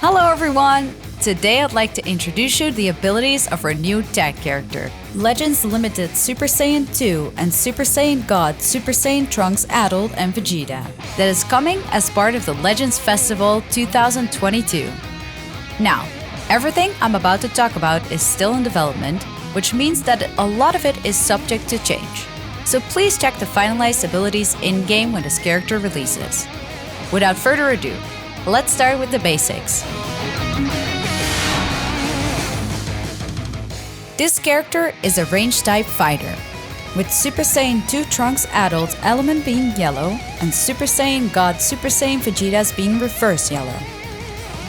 Hello everyone! Today I'd like to introduce you to the abilities of our new tag character, Legends Limited Super Saiyan 2 and Super Saiyan God Super Saiyan Trunks Adult and Vegeta, that is coming as part of the Legends Festival 2022. Now, everything I'm about to talk about is still in development, which means that a lot of it is subject to change. So please check the finalized abilities in-game when this character releases. Without further ado, let's start with the basics. This character is a range-type fighter, with Super Saiyan 2 Trunks Adult element being yellow and Super Saiyan God Super Saiyan Vegeta's being reverse yellow.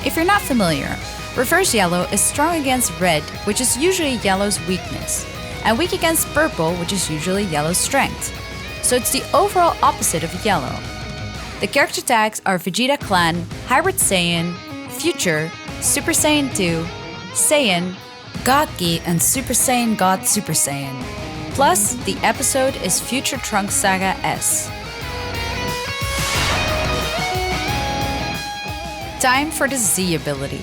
If you're not familiar, reverse yellow is strong against red, which is usually yellow's weakness, and weak against purple, which is usually yellow's strength. So it's the overall opposite of yellow. The character tags are Vegeta Clan, Hybrid Saiyan, Future, Super Saiyan 2, Saiyan, God Ki, and Super Saiyan God Super Saiyan. Plus, the episode is Future Trunks Saga S. Time for the Z ability.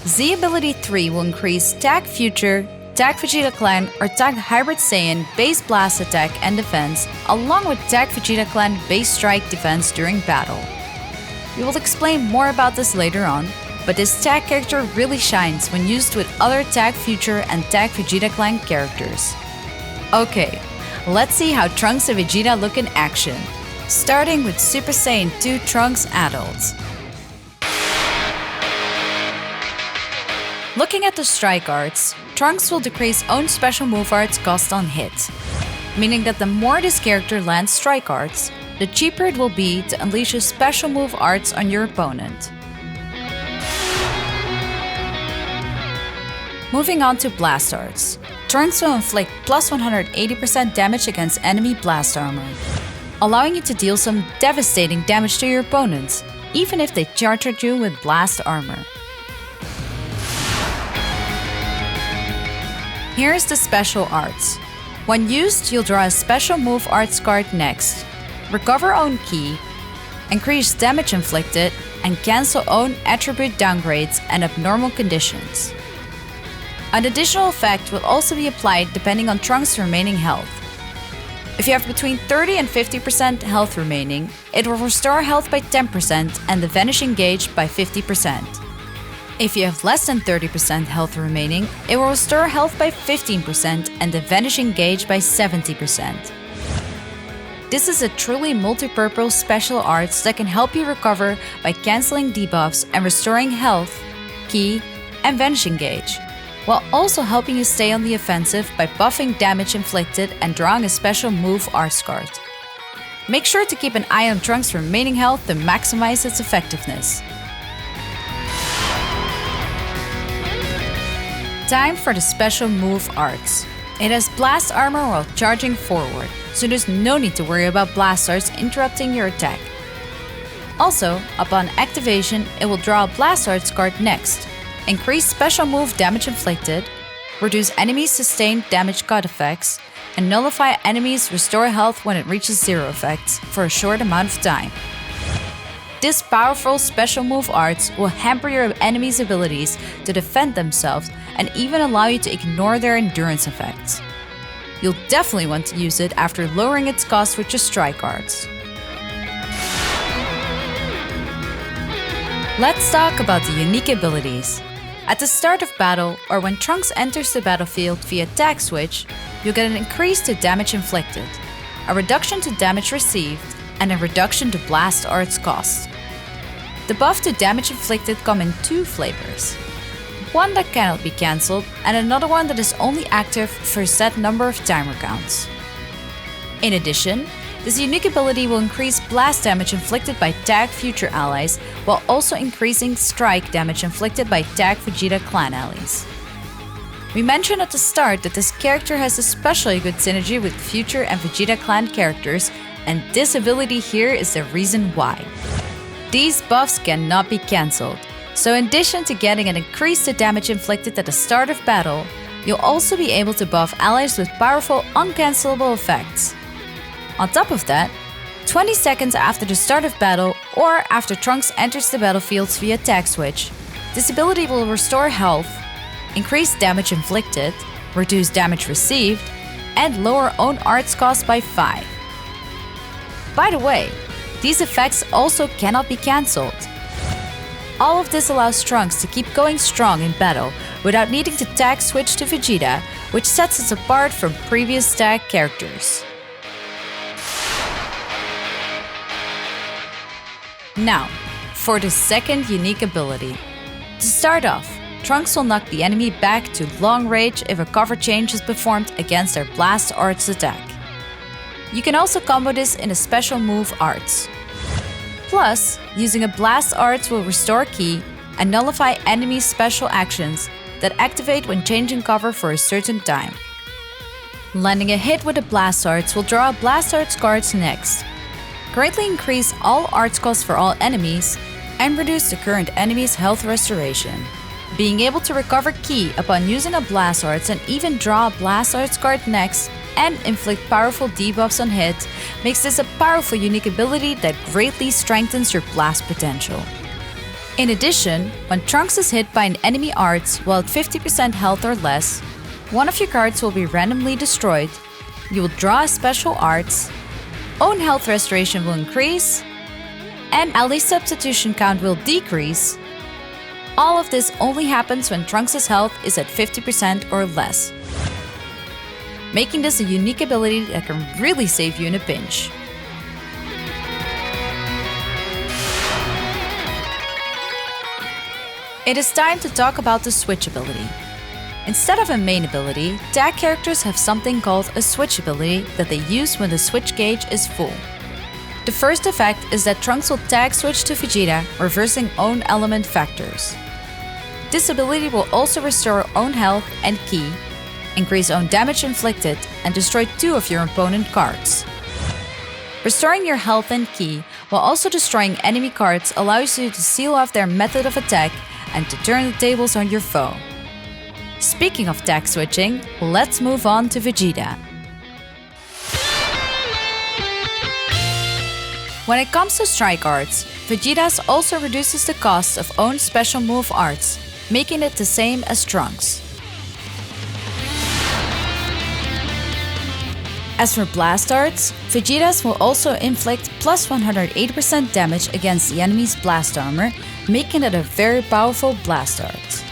Z ability 3 will increase Tag Future, Tag Vegeta Clan, or Tag Hybrid Saiyan base blast attack and defense, along with Tag Vegeta Clan base strike defense during battle. We will explain more about this later on, but this tag character really shines when used with other Tag Future and Tag Vegeta Clan characters. Okay, let's see how Trunks and Vegeta look in action, starting with Super Saiyan 2 Trunks Adult. Looking at the strike arts, Trunks will decrease own special move arts cost on hit, meaning that the more this character lands strike arts, the cheaper it will be to unleash his special move arts on your opponent. Moving on to blast arts, Trunks will inflict plus 180% damage against enemy blast armor, allowing you to deal some devastating damage to your opponents, even if they charge at you with blast armor. Here's the special arts. When used, you'll draw a special move arts card next, recover own ki, increase damage inflicted, and cancel own attribute downgrades and abnormal conditions. An additional effect will also be applied depending on Trunks' remaining health. If you have between 30 and 50% health remaining, it will restore health by 10% and the vanishing gauge by 50%. If you have less than 30% health remaining, it will restore health by 15% and the vanishing gauge by 70%. This is a truly multi-purpose special arts that can help you recover by cancelling debuffs and restoring health, ki, and vanishing gauge, while also helping you stay on the offensive by buffing damage inflicted and drawing a special move arts card. Make sure to keep an eye on Trunks' remaining health to maximize its effectiveness. Time for the special move arts. It has blast armor while charging forward, so there's no need to worry about blast arts interrupting your attack. Also, upon activation, it will draw a blast arts card next, increase special move damage inflicted, reduce enemies' sustained damage cut effects, and nullify enemies' restore health when it reaches 0 effects for a short amount of time. This powerful special move arts will hamper your enemies' abilities to defend themselves and even allow you to ignore their endurance effects. You'll definitely want to use it after lowering its cost with your strike arts. Let's talk about the unique abilities. At the start of battle, or when Trunks enters the battlefield via tag switch, you'll get an increase to damage inflicted, a reduction to damage received, and a reduction to blast arts cost. The buff to damage inflicted come in 2 flavors. One that cannot be cancelled, and another one that is only active for a set number of timer counts. In addition, this unique ability will increase blast damage inflicted by Tag Future allies, while also increasing strike damage inflicted by Tag Vegeta Clan allies. We mentioned at the start that this character has especially good synergy with Future and Vegeta Clan characters, and this ability here is the reason why. These buffs cannot be cancelled, so in addition to getting an increase to damage inflicted at the start of battle, you'll also be able to buff allies with powerful uncancelable effects. On top of that, 20 seconds after the start of battle or after Trunks enters the battlefield via tag switch, This ability will restore health, increase damage inflicted, reduce damage received, and lower own arts cost by 5. By the way, these effects also cannot be cancelled. All of this allows Trunks to keep going strong in battle without needing to tag switch to Vegeta, which sets us apart from previous tag characters. Now, for the second unique ability. To start off, Trunks will knock the enemy back to long range if a cover change is performed against their Blast Arts attack. You can also combo this in a special move arts. Plus, using a Blast Arts will restore ki and nullify enemy special actions that activate when changing cover for a certain time. Landing a hit with a Blast Arts will draw a Blast Arts cards next. Greatly increase all arts costs for all enemies and reduce the current enemy's health restoration. Being able to recover ki upon using a Blast Arts and even draw a Blast Arts card next and inflict powerful debuffs on hit makes this a powerful unique ability that greatly strengthens your blast potential. In addition, when Trunks is hit by an enemy arts while at 50% health or less, one of your cards will be randomly destroyed, you will draw a special arts, own health restoration will increase, and ally substitution count will decrease. All of this only happens when Trunks' health is at 50% or less, making this a unique ability that can really save you in a pinch. It is time to talk about the switch ability. Instead of a main ability, tag characters have something called a switch ability that they use when the switch gauge is full. The first effect is that Trunks will tag switch to Vegeta, reversing own element factors. This ability will also restore own health and ki, increase own damage inflicted, and destroy 2 of your opponent cards. Restoring your health and ki while also destroying enemy cards allows you to seal off their method of attack and to turn the tables on your foe. Speaking of tag switching, let's move on to Vegeta. When it comes to strike arts, Vegeta's also reduces the cost of own special move arts, making it the same as Trunks. As for Blast Arts, Vegeta's will also inflict plus 180% damage against the enemy's blast armor, making it a very powerful Blast Art.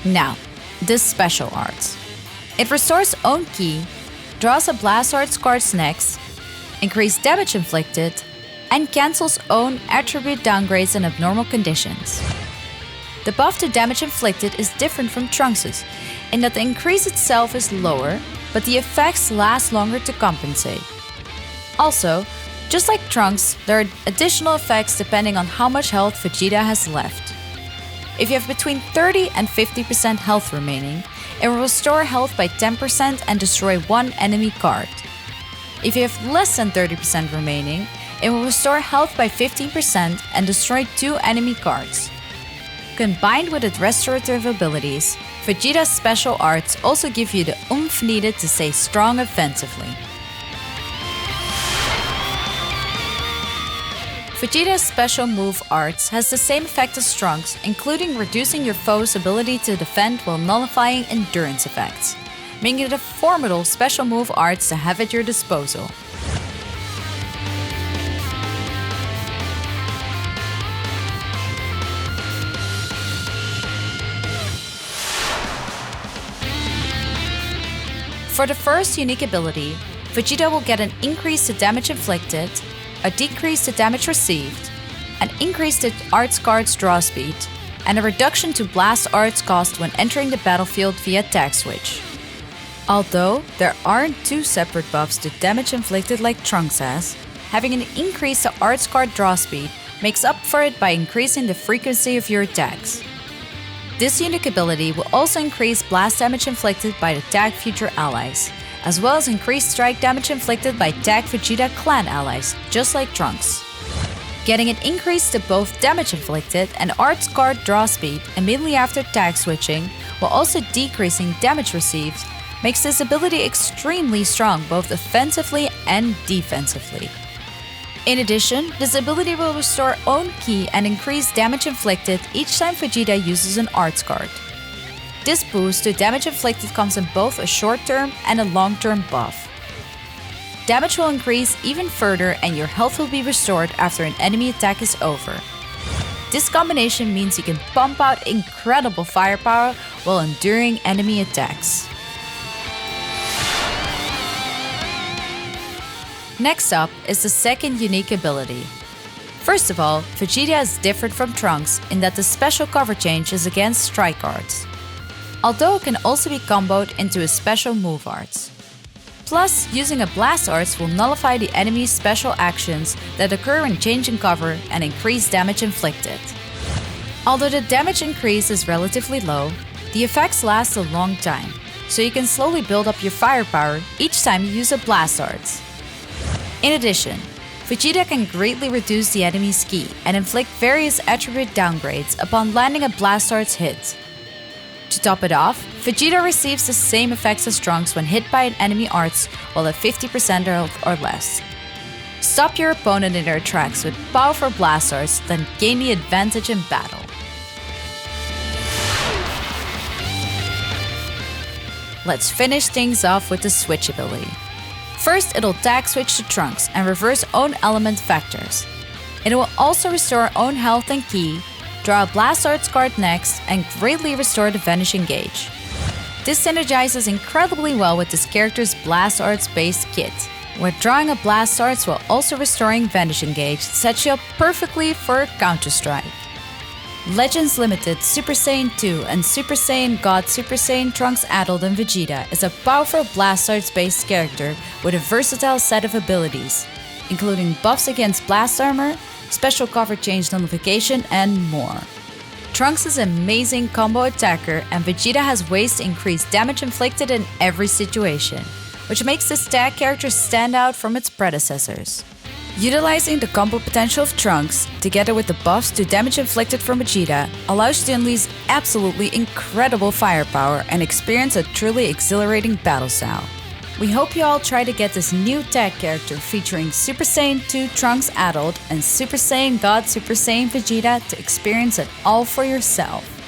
Now, the Special Arts. It restores own ki, draws a Blast Arts cards next, increase damage inflicted, and cancels own attribute downgrades in abnormal conditions. The buff to damage inflicted is different from Trunks's, in that the increase itself is lower, but the effects last longer to compensate. Also, just like Trunks, there are additional effects depending on how much health Vegeta has left. If you have between 30 and 50% health remaining, it will restore health by 10% and destroy 1 enemy card. If you have less than 30% remaining, it will restore health by 15% and destroy 2 enemy cards. Combined with its restorative abilities, Vegeta's special arts also give you the oomph needed to stay strong offensively. Vegeta's special move arts has the same effect as Trunks, including reducing your foe's ability to defend while nullifying endurance effects, making it a formidable special move arts to have at your disposal. For the first unique ability, Vegeta will get an increase to damage inflicted, a decrease to damage received, an increase to arts cards draw speed, and a reduction to blast arts cost when entering the battlefield via tag switch. Although there aren't 2 separate buffs to damage inflicted like Trunks has, having an increase to arts card draw speed makes up for it by increasing the frequency of your attacks. This unique ability will also increase blast damage inflicted by the tagged future allies, as well as increase strike damage inflicted by tagged Vegeta clan allies, just like Trunks. Getting an increase to both damage inflicted and arts card draw speed immediately after tag switching, while also decreasing damage received, makes this ability extremely strong both offensively and defensively. In addition, this ability will restore own ki and increase damage inflicted each time Vegeta uses an arts card. This boost to damage inflicted comes in both a short-term and a long-term buff. Damage will increase even further and your health will be restored after an enemy attack is over. This combination means you can pump out incredible firepower while enduring enemy attacks. Next up is the second unique ability. First of all, Vegeta is different from Trunks in that the special cover change is against strike arts, although it can also be comboed into his special move arts. Plus, using a blast arts will nullify the enemy's special actions that occur when changing cover and increase damage inflicted. Although the damage increase is relatively low, the effects last a long time, so you can slowly build up your firepower each time you use a blast arts. In addition, Vegeta can greatly reduce the enemy's ki and inflict various attribute downgrades upon landing a blast arts hit. To top it off, Vegeta receives the same effects as Trunks when hit by an enemy arts while at 50% health or less. Stop your opponent in their tracks with powerful blast arts, then gain the advantage in battle. Let's finish things off with the switch ability. First, it'll tag switch to Trunks and reverse own element factors. It will also restore own health and ki, draw a blast arts card next, and greatly restore the vanishing gauge. This synergizes incredibly well with this character's blast arts based kit, where drawing a blast arts while also restoring vanishing gauge sets you up perfectly for Counter-Strike. Legends Limited Super Saiyan 2 and Super Saiyan God Super Saiyan Trunks Adult and Vegeta is a powerful blast arts based character with a versatile set of abilities, including buffs against blast armor, special cover change nullification, and more. Trunks is an amazing combo attacker and Vegeta has ways to increase damage inflicted in every situation, which makes this tag character stand out from its predecessors. Utilizing the combo potential of Trunks, together with the buffs to damage inflicted from Vegeta, allows you to unleash absolutely incredible firepower and experience a truly exhilarating battle style. We hope you all try to get this new tag character featuring Super Saiyan 2 Trunks Adult and Super Saiyan God Super Saiyan Vegeta to experience it all for yourself.